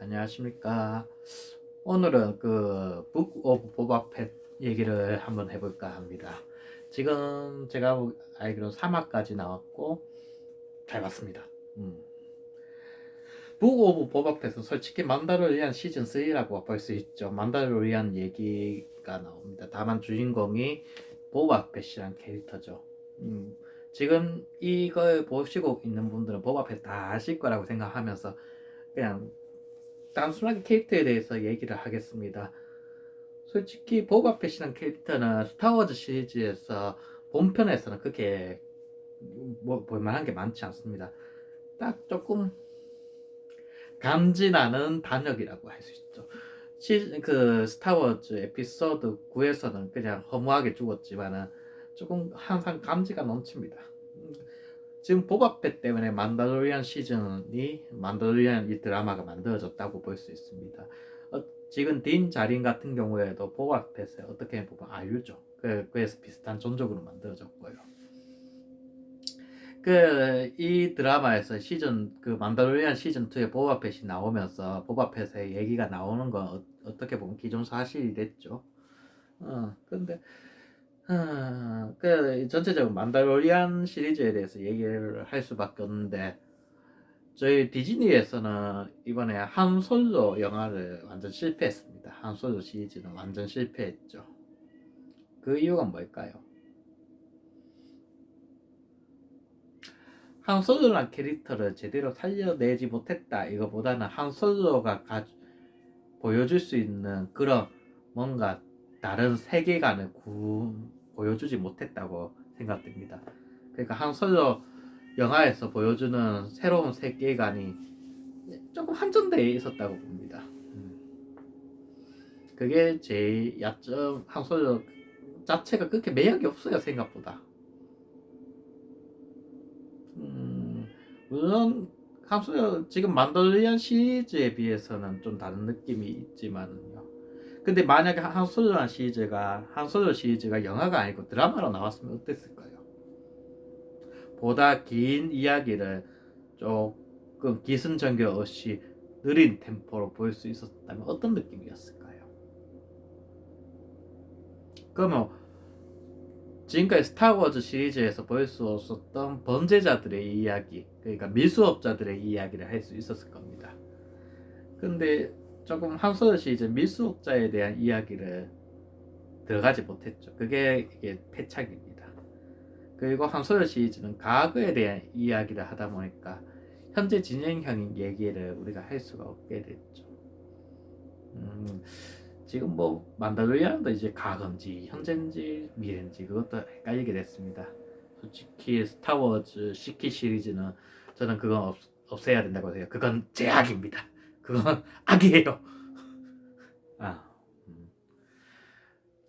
안녕하십니까. 오늘은 북 오브 보바펫 얘기를 한번 해볼까 합니다. 지금 제가 알기로 3화까지 나왔고 잘 봤습니다. 북 오브 보바펫은 솔직히 만다로리안 시즌 3라고 볼 수 있죠. 만다로리안 얘기가 나옵니다. 다만 주인공이 보바펫이란 캐릭터죠. 지금 이걸 보시고 있는 분들은 보바펫 다 아실 거라고 생각하면서 그냥 단순하게 캐릭터에 대해서 얘기를 하겠습니다. 솔직히 보바펫이란 캐릭터는 스타워즈 시리즈에서 본편에서는 그렇게 볼만한 게 많지 않습니다. 딱 조금 감지나는 단역이라고 할 수 있죠. 스타워즈 에피소드 9에서는 그냥 허무하게 죽었지만은 조금 항상 감지가 넘칩니다. 지금 보바펫 때문에 만다로리안 이 드라마가 만들어졌다고 볼 수 있습니다. 지금 딘 자린 같은 경우에도 보바펫에 어떻게 보면 아유죠. 그래서 비슷한 존적으로 만들어졌고요. 이 드라마에서 만다로리안 시즌 2에 보바펫이 나오면서 보바펫의 얘기가 나오는 건 어떻게 보면 기존사실이 됐죠. 근데 전체적으로 만다로리안 시리즈에 대해서 얘기를 할 수밖에 없는데, 저희 디즈니에서는 이번에 한 솔로 영화를 완전 실패했습니다. 한 솔로 시리즈는 완전 실패했죠. 그 이유가 뭘까요? 한 솔로란 캐릭터를 제대로 살려내지 못했다 이거보다는 한 솔로가 보여줄 수 있는 그런 뭔가 다른 세계관을 보여주지 못했다고 생각됩니다. 그러니까 한 솔로 영화에서 보여주는 새로운 세계관이 조금 한정되어 있었다고 봅니다. 그게 제 야점. 한 솔로 자체가 그렇게 매력이 없어요, 생각보다. 물론 한 솔로 지금 만달리안 시리즈에 비해서는 좀 다른 느낌이 있지만요. 근데 만약에 한 솔로 시리즈가 영화가 아니고 드라마로 나왔으면 어땠을까요? 보다 긴 이야기를 조금 기승전결 없이 느린 템포로 볼 수 있었다면 어떤 느낌이었을까요? 그러면 지금까지 스타워즈 시리즈에서 볼 수 없었던 범죄자들의 이야기, 그러니까 미수업자들의 이야기를 할 수 있었을 겁니다. 근데 조금 한 솔로 시리즈 미수업자에 대한 이야기를 들어가지 못했죠. 그게 이게 패착입니다. 그리고 한 솔로 시리즈는 과거에 대한 이야기를 하다 보니까 현재 진행형인 얘기를 우리가 할 수가 없게 됐죠. 지금 만다로리안도 이제 과거인지 현재인지 미래인지 그것도 헷갈리게 됐습니다. 솔직히 스타워즈 시키 시리즈는 저는 그건 없애야 된다고 해요. 그건 제약입니다. 그건 악이에요.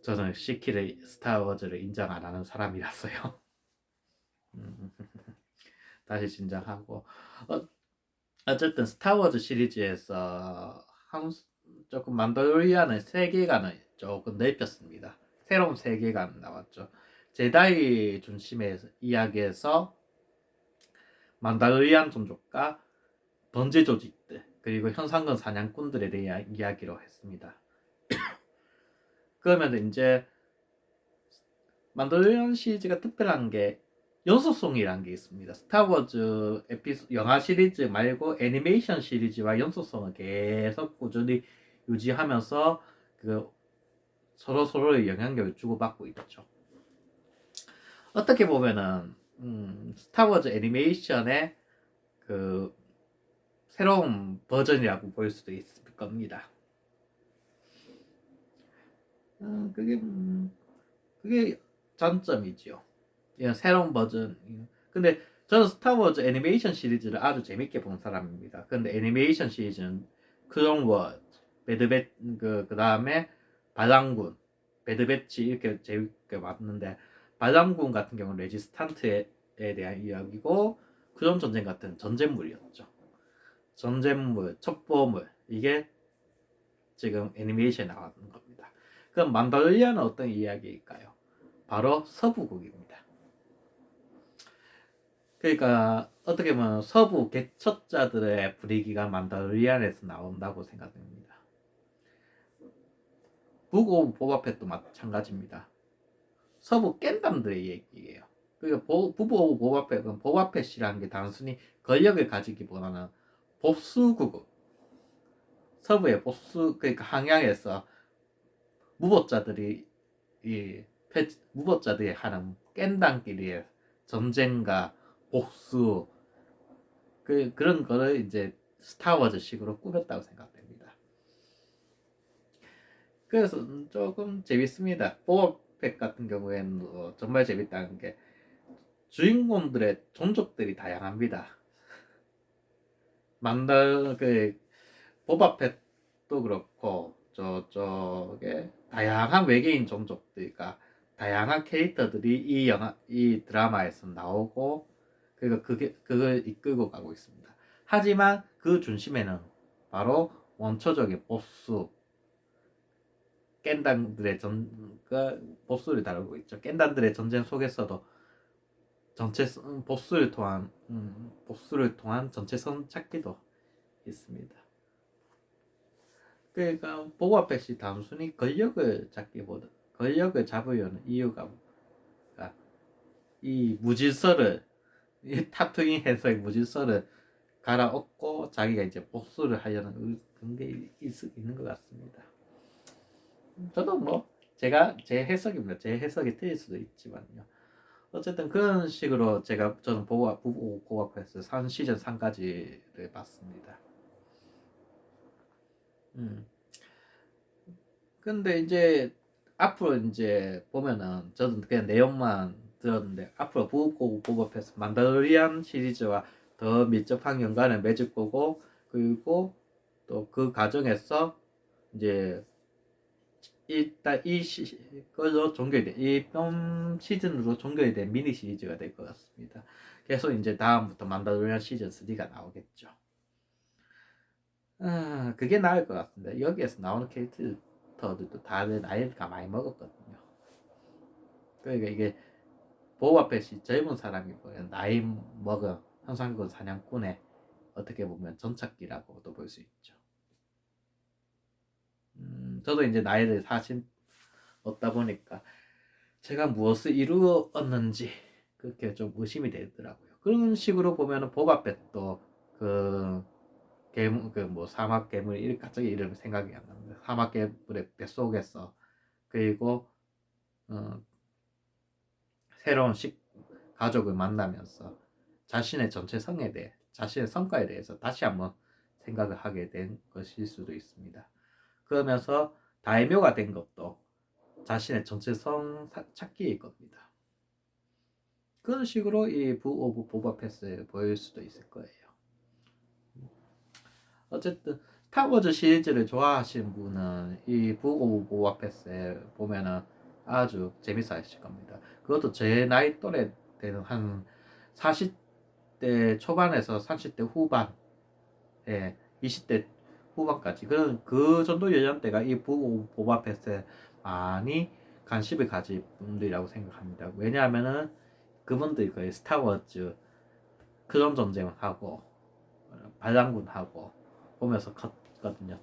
저는 스타워즈를 인정 안 하는 사람이라서요. 다시 진정하고, 어쨌든 스타워즈 시리즈에서 조금 만다로리안의 세계관을 조금 넓혔습니다. 새로운 세계관 나왔죠. 제다이 중심의 이야기에서 만다로리안 종족과 번제 조직들 그리고 현상금 사냥꾼들에 대한 이야기로 했습니다. 그러면 이제 만다로리안 시리즈가 특별한 게 연속성이라는 게 있습니다. 스타워즈 영화 시리즈 말고 애니메이션 시리즈와 연속성을 계속 꾸준히 유지하면서 서로의 영향력을 주고받고 있죠. 어떻게 보면은 스타워즈 애니메이션의 새로운 버전이라고 볼 수도 있을 겁니다. 그게 장점이죠. 새로운 버전. 근데 저는 스타워즈 애니메이션 시리즈를 아주 재밌게 본 사람입니다. 근데 애니메이션 시리즈는 클론워즈, 그 다음에 반란군, 배드배치 이렇게 재밌게 봤는데, 반란군 같은 경우는 레지스탄트에 대한 이야기고, 클론 전쟁 같은 전쟁물이었죠. 전쟁물, 첩보물, 이게 지금 애니메이션에 나오는 겁니다. 그럼 만달리아는 어떤 이야기일까요? 바로 서부국입니다. 그러니까 어떻게 보면 서부 개척자들의 분위기가 만다르리안에서 나온다고 생각됩니다. 북 오브 보바펫도 마찬가지입니다. 서부 깬담들의 얘기예요. 그러니까 북 오브 보바펫은 보바펫이라는 게 단순히 권력을 가지기보다는 보수국을 서부의 보수 그러니까 항양에서 무법자들이 무법자들이 하는 깬당끼리의 전쟁과 복수 그런 거를 이제 스타워즈식으로 꾸몄다고 생각됩니다. 그래서 조금 재밌습니다. 보바펫 같은 경우에는 정말 재밌다는 게 주인공들의 종족들이 다양합니다. 보바펫도 그렇고 저쪽에 다양한 외계인 종족들과 다양한 캐릭터들이 이 드라마에서 나오고 그걸 이끌고 가고 있습니다. 하지만 그 중심에는 바로 원초적인 보스 깬단들의 보스를 다루고 있죠. 깬단들의 전쟁 속에서도 보스를 통한 전체성 찾기도 있습니다. 그러니까 보바펫이 단순히 권력을 잡으려는 이유가 이 무질서를 이 타투인 해서의 무질서를 갈아엎고 자기가 이제 복수를 하려는 그런 게 있는 것 같습니다. 저도 뭐 제가 제 해석입니다. 제 해석이 틀릴 수도 있지만요. 어쨌든 그런 식으로 저는 보바펫 3 시즌 3까지를 봤습니다. 근데 이제 앞으로 이제 보면은 저도 그냥 내용만 들었는데 앞으로 보바펫 만다로리안 시리즈와 더 밀접한 연관을 맺을 거고 그리고 또 그 과정에서 이제 일단 걸로 종결돼 이번 시즌으로 종결이 된 미니 시리즈가 될 것 같습니다. 계속 이제 다음부터 만다로리안 시즌 3가 나오겠죠. 그게 나을 것 같습니다. 여기에서 나오는 캐릭터들도 다들 나이가 많이 먹었거든요. 그러니까 이게 보바펫이 젊은 사람이고요. 나이 먹은 항상군 사냥꾼의 어떻게 보면 전착기라고도 볼 수 있죠. 저도 이제 나이를 40 얻다 보니까 제가 무엇을 이루었는지 그렇게 좀 의심이 되더라고요. 그런 식으로 보면은 보바펫도 그 괴물 그뭐 사막 괴물 갑자기 이름 생각이 안 납니다. 사막 괴물의 뱃속에서 그리고 새로운 가족을 만나면서 자신의 정체성에 대해 자신의 성과에 대해서 다시 한번 생각을 하게 된 것일 수도 있습니다. 그러면서 다이묘가 된 것도 자신의 정체성 찾기일 겁니다. 그런 식으로 이 북 오브 보바펫을 보일 수도 있을 거예요. 어쨌든 스타워즈 시리즈를 좋아하시는 분은 이 북 오브 보바펫을 보면은 아주 재밌어 하실 겁니다. 그것도 제 나이 또래 되는 한 40대 초반에서 30대 후반, 20대 후반까지 그 정도 연령대가 이 북 오브 보바펫에 많이 관심을 가질 분들이라고 생각합니다. 왜냐하면은 그분들이 거의 스타워즈 클론 전쟁하고 반란군하고 보면서 컸거든요.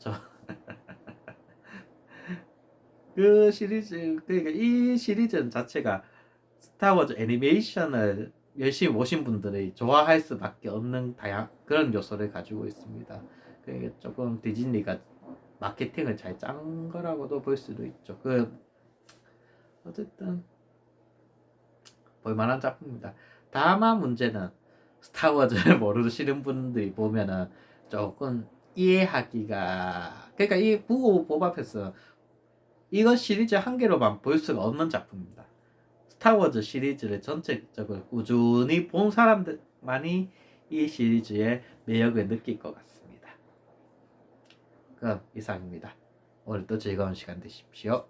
그 시리즈 그러니까 이 시리즈 자체가 스타워즈 애니메이션을 열심히 보신 분들이 좋아할 수밖에 없는 그런 요소를 가지고 있습니다. 그러니까 조금 디즈니가 마케팅을 잘 짠 거라고도 볼 수도 있죠. 어쨌든 볼만한 작품입니다. 다만 문제는 스타워즈를 모르시는 분들이 보면은 조금 이해하기가 그러니까 이 보고 보바펫은 이거 시리즈 한 개로만 볼 수가 없는 작품입니다. 스타워즈 시리즈를 전체적으로 꾸준히 본 사람들만이 이 시리즈의 매력을 느낄 것 같습니다. 그럼 이상입니다. 오늘도 즐거운 시간 되십시오.